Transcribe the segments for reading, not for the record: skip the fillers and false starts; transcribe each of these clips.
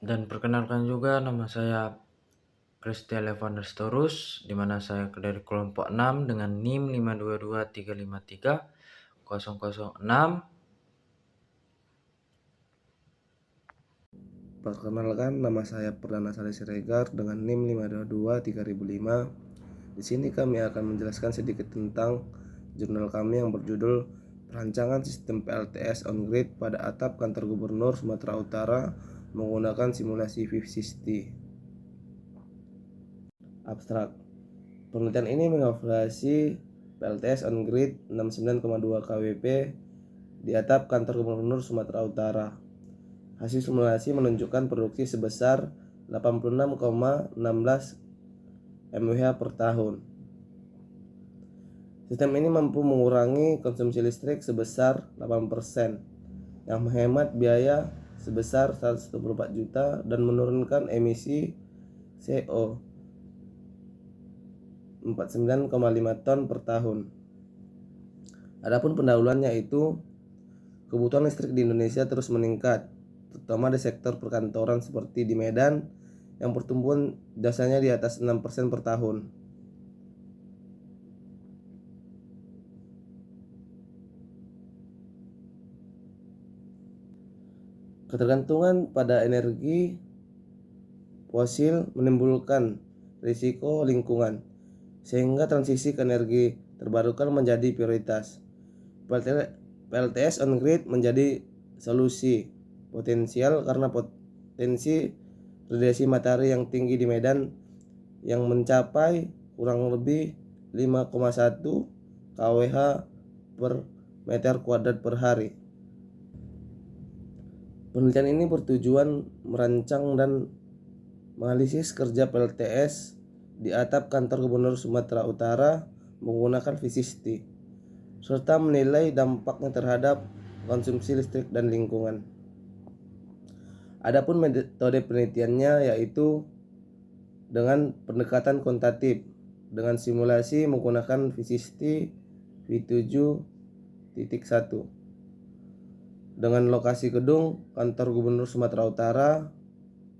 Dan perkenalkan juga nama saya Christian Levander Storus, di mana saya dari kelompok 6 dengan NIM 522353006. Perkenalkan, nama saya Perdana Sari Siregar dengan NIM 5223005. Di sini kami akan menjelaskan sedikit tentang jurnal kami yang berjudul Perancangan Sistem PLTS On-Grid pada Atap Kantor Gubernur Sumatera Utara menggunakan simulasi V60. Abstrak. Penelitian ini mengevaluasi PLTS On-Grid 69,2 kWp di atap Kantor Gubernur Sumatera Utara. Hasil simulasi menunjukkan produksi sebesar 86,16 mWh per tahun. Sistem ini mampu mengurangi konsumsi listrik sebesar 8%, yang menghemat biaya sebesar 124 juta dan menurunkan emisi CO 49,5 ton per tahun. Adapun pendahuluannya yaitu kebutuhan listrik di Indonesia terus meningkat, terutama di sektor perkantoran seperti di Medan yang pertumbuhan jasanya di atas 6% per tahun. Ketergantungan pada energi fosil menimbulkan risiko lingkungan, sehingga transisi ke energi terbarukan menjadi prioritas. PLTS on-grid menjadi solusi potensial karena potensi radiasi matahari yang tinggi di Medan yang mencapai kurang lebih 5,1 kWh per meter kuadrat per hari. Penelitian ini bertujuan merancang dan menganalisis kerja PLTS di atap kantor Gubernur Sumatera Utara menggunakan V60, serta menilai dampaknya terhadap konsumsi listrik dan lingkungan. Adapun metode penelitiannya yaitu dengan pendekatan kuantitatif dengan simulasi menggunakan V60 V7.1 dengan lokasi gedung kantor Gubernur Sumatera Utara,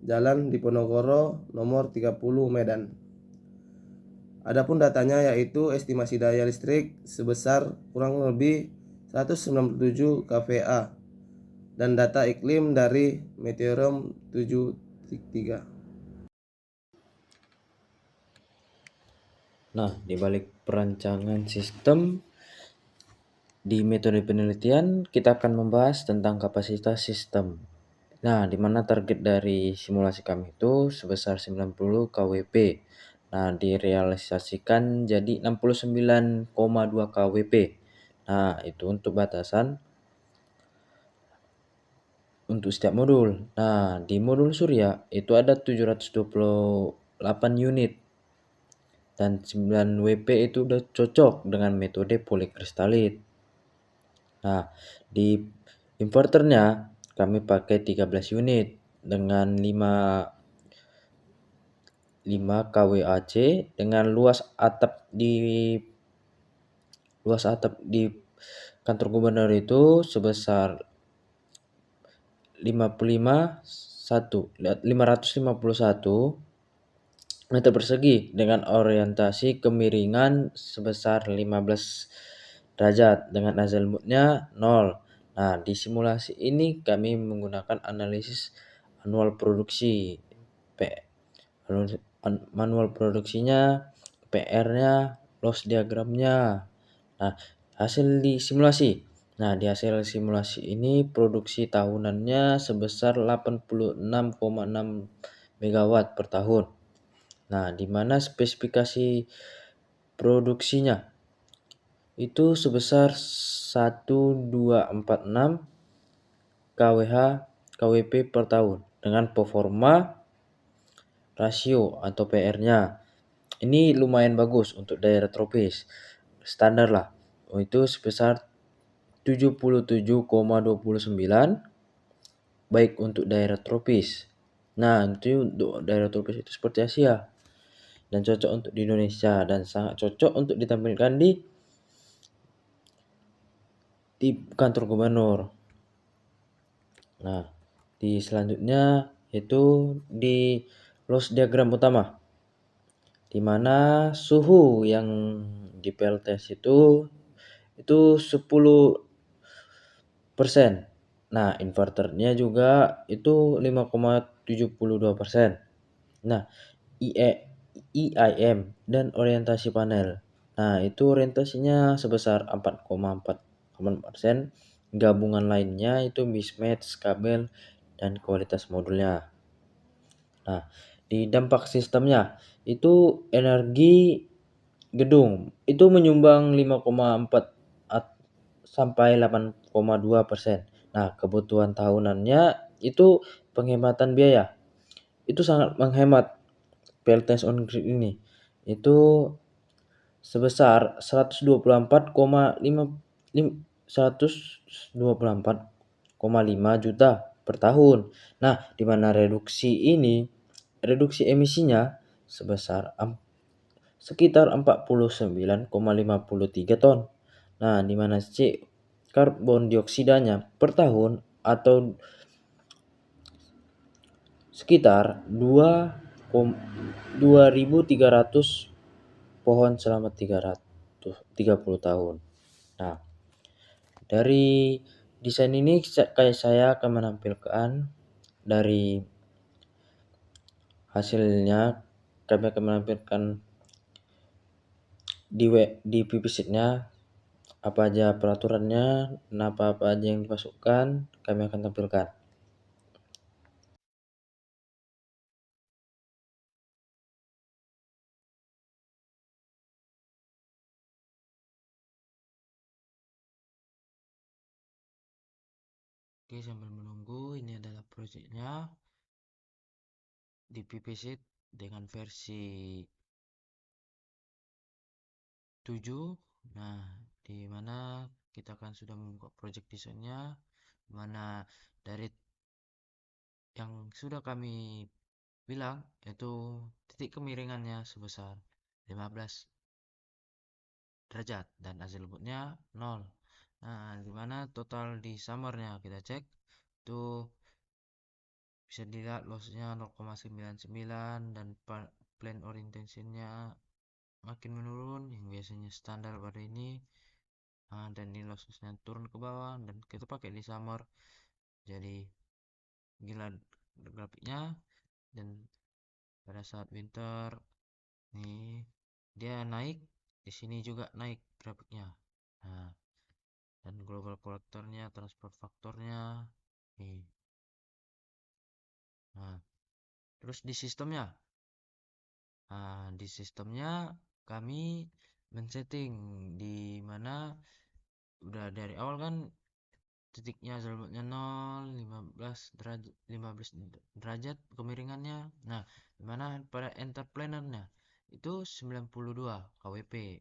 Jalan Diponegoro nomor 30 Medan. Adapun datanya yaitu estimasi daya listrik sebesar kurang lebih 197 kVA dan data iklim dari Meteorem 7.3. Nah, di balik perancangan sistem di metode penelitian, kita akan membahas tentang kapasitas sistem. Nah, di mana target dari simulasi kami itu sebesar 90 kWp. Nah, direalisasikan jadi 69,2 kWp. Nah, itu untuk batasan untuk setiap modul. Nah, di modul surya itu ada 728 unit. Dan 9 WP itu udah cocok dengan metode polikristalit. Nah, di inverternya kami pakai 13 unit dengan 5 kWAC dengan luas atap di kantor gubernur itu sebesar 551 meter persegi dengan orientasi kemiringan sebesar 15 derajat dengan azimutnya 0. Nah, di simulasi ini kami menggunakan analisis manual produksi. Manual produksinya, PR-nya, loss diagramnya. Nah, hasil di simulasi. Nah, di hasil simulasi ini produksi tahunannya sebesar 86,6 megawatt per tahun. Nah, di mana spesifikasi produksinya itu sebesar 1246 kWp per tahun dengan performa rasio atau PR-nya. Ini lumayan bagus untuk daerah tropis. Standar lah. Itu sebesar 77,29 baik untuk daerah tropis. Nah, itu untuk daerah tropis itu seperti Asia dan cocok untuk di Indonesia dan sangat cocok untuk ditampilkan di kantor gubernur. Nah, di selanjutnya yaitu di loss diagram utama, di mana suhu yang di PLTS itu 10%. Nah, inverternya juga itu 5,72%. Nah, IIM dan orientasi panel. Nah, itu orientasinya sebesar 4,4%. Gabungan lainnya itu mismatch, kabel, dan kualitas modulnya. Nah, di dampak sistemnya itu energi gedung itu menyumbang 5,4 sampai 8,2%. Nah, kebutuhan tahunannya itu penghematan biaya. Itu sangat menghemat PLTS on grid ini. Itu sebesar 124,5 juta per tahun. Nah, di mana reduksi emisinya sebesar sekitar 49,53 ton. Nah, di mana karbon dioksidanya per tahun atau sekitar 2.300 pohon selama 30 tahun. Nah, dari desain ini kayak saya akan menampilkan dari hasilnya, kami akan menampilkan di PP sheet-nya apa aja peraturannya, apa aja yang dimasukkan, kami akan tampilkan. Oke, sambil menunggu, ini adalah proyeknya di PP sheet dengan versi 7. Nah, di mana kita akan sudah membuka project desainnya, mana dari yang sudah kami bilang yaitu titik kemiringannya sebesar 15 derajat dan hasil lembutnya 0. Nah, di mana total di summernya kita cek itu bisa dilihat lossnya 0,99 dan plan orientationnya makin menurun yang biasanya standar pada ini. Dan ini lossnya turun ke bawah dan kita pakai di summer, jadi gila grafiknya. Dan pada saat winter nih dia naik, di sini juga naik grafiknya. Nah, dan global kolektornya, transport faktornya nih. Nah, terus di sistemnya, kami men-setting di mana udah dari awal kan titiknya zalmatnya 0, 15 derajat kemiringannya. Nah, dimana pada enterplainernya itu 92 kWp.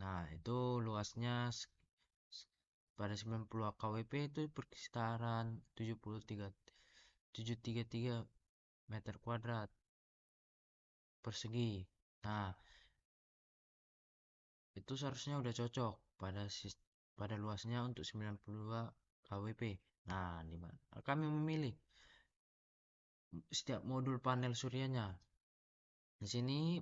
Nah, itu luasnya pada 90 kWp itu berkisaran 733 meter kuadrat persegi. Nah, itu seharusnya udah cocok pada luasnya untuk 92 kWp. Nah, di mana kami memilih setiap modul panel suryanya. Di sini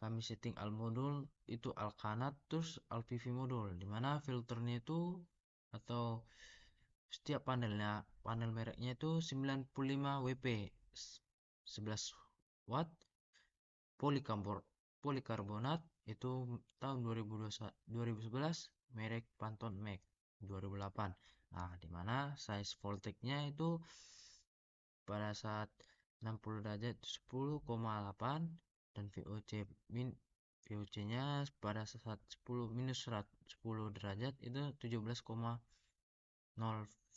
kami setting al modul itu al kanat terus al PV modul, di mana filternya itu atau setiap panel mereknya itu 95 WP 11 watt polikarbonat itu tahun 2011 merek Pantone Max 2008. Nah, di mana size voltage-nya itu pada saat 60 derajat 10,8 dan VOC-nya pada saat 10 derajat itu 17,0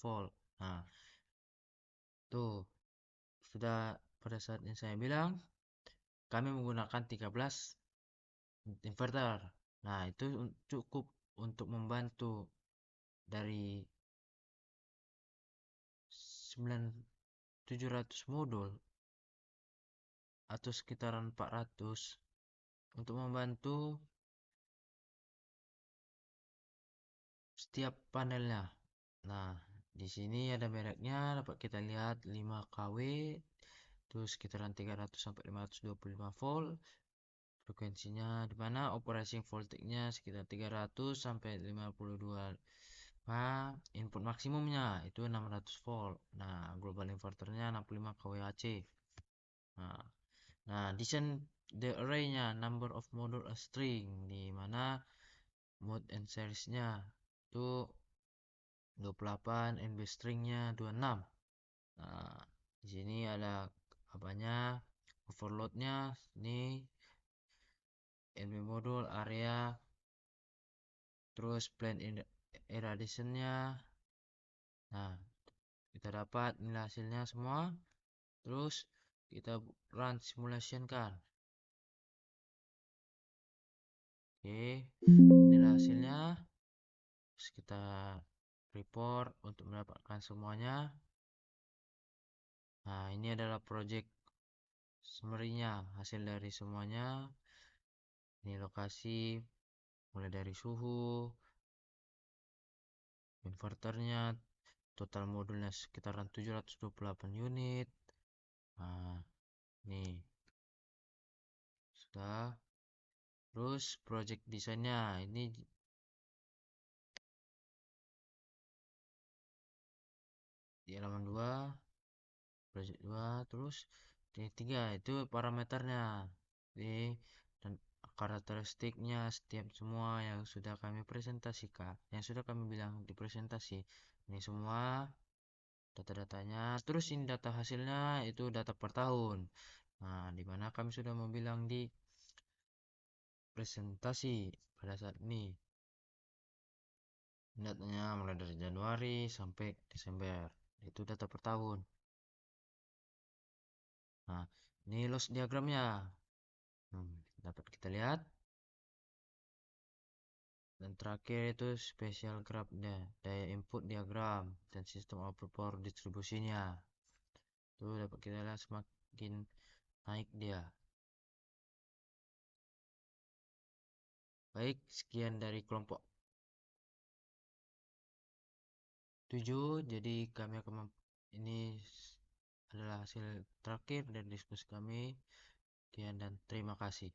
volt. Nah, tuh sudah pada saat yang saya bilang kami menggunakan 13 inverter. Nah, itu cukup untuk membantu dari 700 modul atau sekitaran 400 untuk membantu setiap panelnya. Nah, di sini ada mereknya dapat kita lihat 5 kW itu sekitaran 300 sampai 525 volt. Frekuensinya di mana operating voltage-nya sekitar 300 sampai 52. Nah, input maksimumnya itu 600 volt. Nah, global inverternya 65 kWh. Nah, desain the array-nya number of module a string di mana mode and series-nya itu 28, NB string-nya 26. Nah, di sini ada apanya? Overload-nya ini NB modul area, terus plan irradiation-nya. Nah, kita dapat nilai hasilnya semua. Terus kita run simulation kan. Oke, nilai hasilnya. Terus kita report untuk mendapatkan semuanya. Nah, ini adalah project summary-nya, hasil dari semuanya. Ini lokasi, mulai dari suhu, inverternya, total modulnya sekitaran 728 unit. Nah, ini sudah. Terus project desainnya ini di halaman 2, project 2, terus di 3 itu parameternya. Di dan karakteristiknya setiap semua yang sudah kami presentasikan, yang sudah kami bilang di presentasi. Ini semua data-datanya. Terus ini data hasilnya itu data per tahun. Nah, di mana kami sudah membilang di presentasi pada saat ini. Datanya mulai dari Januari sampai Desember. Itu data per tahun. Nah, ini loss diagramnya. Dapat kita lihat. Dan terakhir itu special graph daya input diagram dan sistem output power distribusinya. Itu dapat kita lihat semakin naik dia. Baik, sekian dari kelompok 7. Jadi kami akan ini adalah hasil terakhir dari diskusi kami. Sekian dan terima kasih.